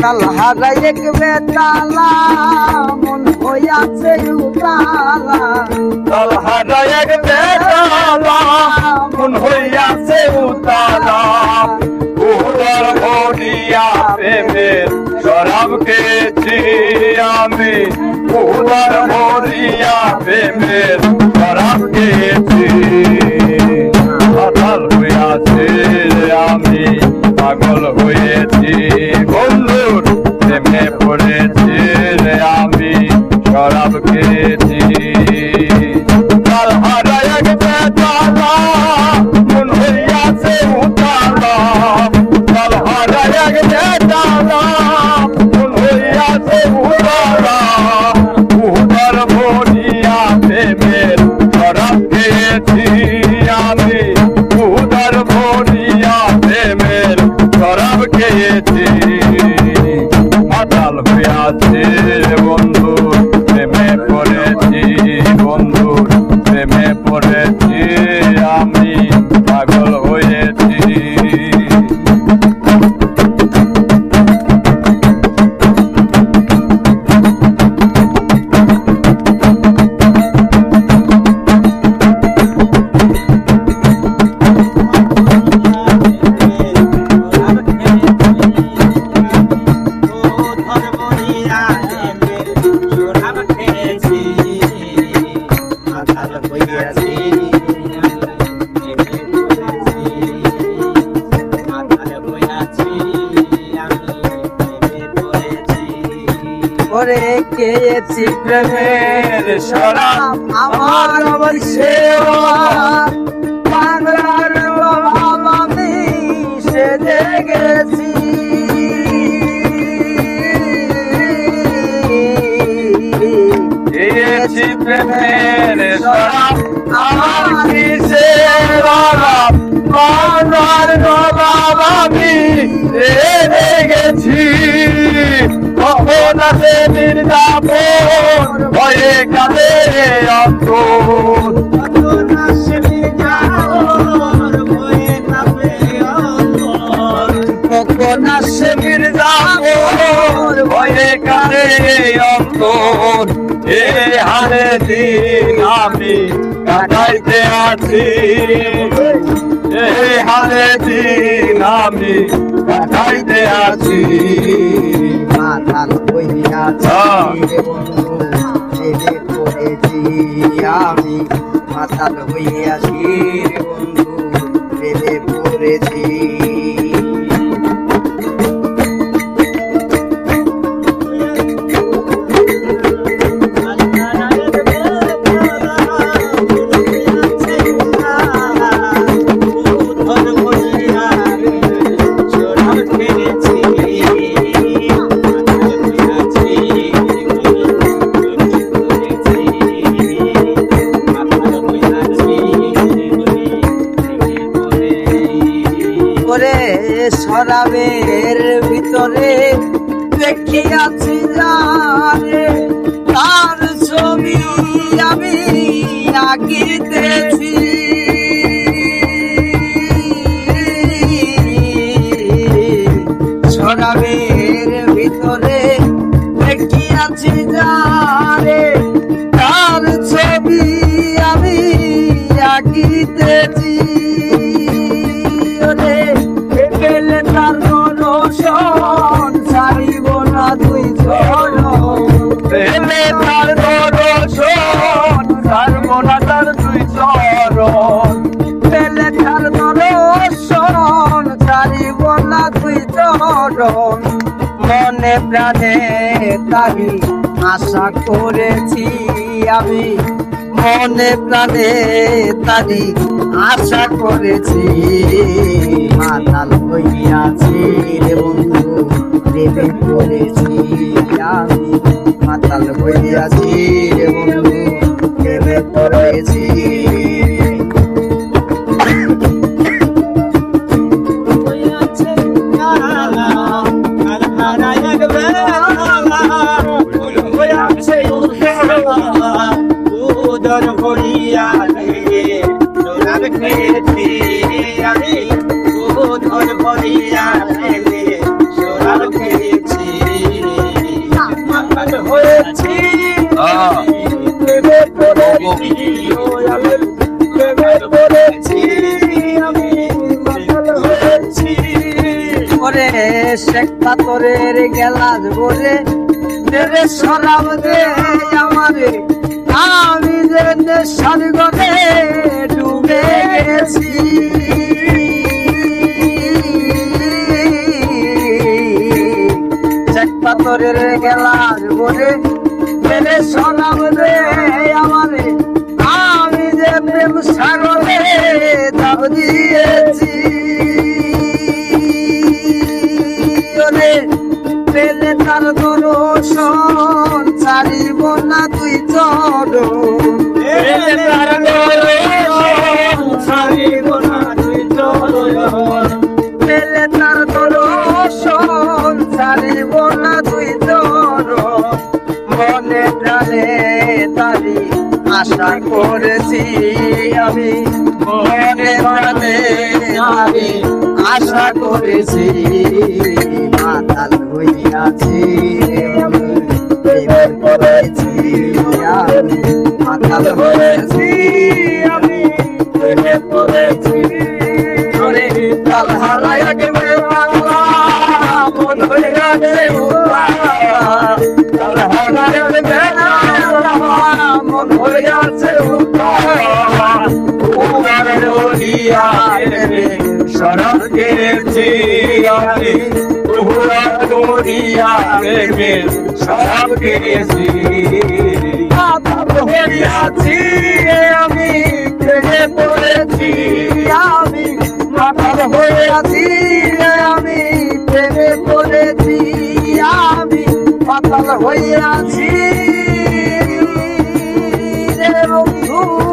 মাতাল হারাই এক বেতালা মন হইয়াছে উতালা তাল হারাই এক বেতালা মন হইয়াছে উতালা উদার ভরিয়া প্রেমের শরাব খেয়েছি আমি উদার ভরিয়া প্রেমের শরাব খেয়েছি মাতাল হইয়াছে আমি পাগল হয়েছি বন্ধুর প্রেমে পড়েছি আমি শরাব খেয়েছি তাল হারাই এক বেতালা মন হইয়াছে উতালা তাল হারাই এক বেতালা মন হইয়াছে উতালা উদার ভরিয়া প্রেমের শরাব খেয়েছি আমি উদার ভরিয়া প্রেমের শরাব খেয়েছি মাতাল হইয়াছে বন্ধু প্রেমে পড়েছি বন্ধু প্রেমে পড়েছি আমি পাগল হয়েছি ওরে খেয়েছি প্রেমের শরাব আমার বংশে বাংলার বাবা আমি সেজে গেছি খেয়েছি প্রেমের শরাব আমার কিসে বাপ বাংলার বাবা আমি রেগে গেছি কখন আসে নির্যাতন ভয়ে কাঁদে অন্তর কখন আসে মির্জাপুর ভয়ে কাঁপে অন্তর কখন আসে মির্জাপুর ভয়ে কাঁদে অন্তর এ হারে দিন আমি কাটাইতে আছি এ হারে দিন আমি কাটাইতে আছি মাতাল হইয়াছি রে বন্ধু প্রেমে পড়েছি আমি মাতাল হইয়াছি রে বন্ধু প্রেমে পড়েছি শরাবের ভিতরে দেখিয়াছি জানে তার ছবি আমি আঁকিতেছি শরাবের ভিতরে দেখিয়াছি জানে তার ছবি আমি আঁকিতেছি পেলে তার দর্শন ছাড়িব না তুই চরণ পেলে তার দর্শন ছাড়ব না তার দুই চরণ পেলে তার দর্শন ছাড়িব না তুই চরণ মনে প্রাণে তারি আশা করেছি আমি মনে প্রাণে তারি আশা করেছি মাতাল হইয়াছি রে বন্ধু প্রেমে পড়েছি আমি মাতাল হইয়াছি রে বন্ধু প্রেমে পড়েছি আমি ধর ভরিয়া সোনার খেয়েছি করে শেখ পাথরের গেলাস ভরে দেবে শরাব দে আমারে আমি যে নেশার ঘরে ডুবে গেছি শেখ পাথরের গেলাস ভরে দেবে শরাব দে আমারে আমি যে প্রেম সাগরে দাব দিয়েছি পেলে তার দর্শন ছাড়িব না তুই চরণ পেলে তার দর্শন ছাড়িব না তুই চরণ পেলে তার দর্শন ছাড়িব না তুই চরণ মনে প্রাণে তারি আশা করেছি আমি মনে প্রাণে আমি আশা করেছি মাতাল হইয়াছি প্রেম করেছি আমি মাতাল হয়েছি আমি প্রেম করেছি ওরে তাল হারায় গেলে বাংলা মন হয়ে গেছে উল্লা তাল হারায় গেলে বাংলা মন হয়ে গেছে উল্লা শরণ গেছি আমি তোরা করিয়া প্রেমে শরণ গেছি মাতাল হইয়াছি আমি প্রেমে পড়েছি আমি মাতাল হইয়াছি আমি প্রেমে পড়েছি আমি মাতাল হইয়াছি রে বন্ধু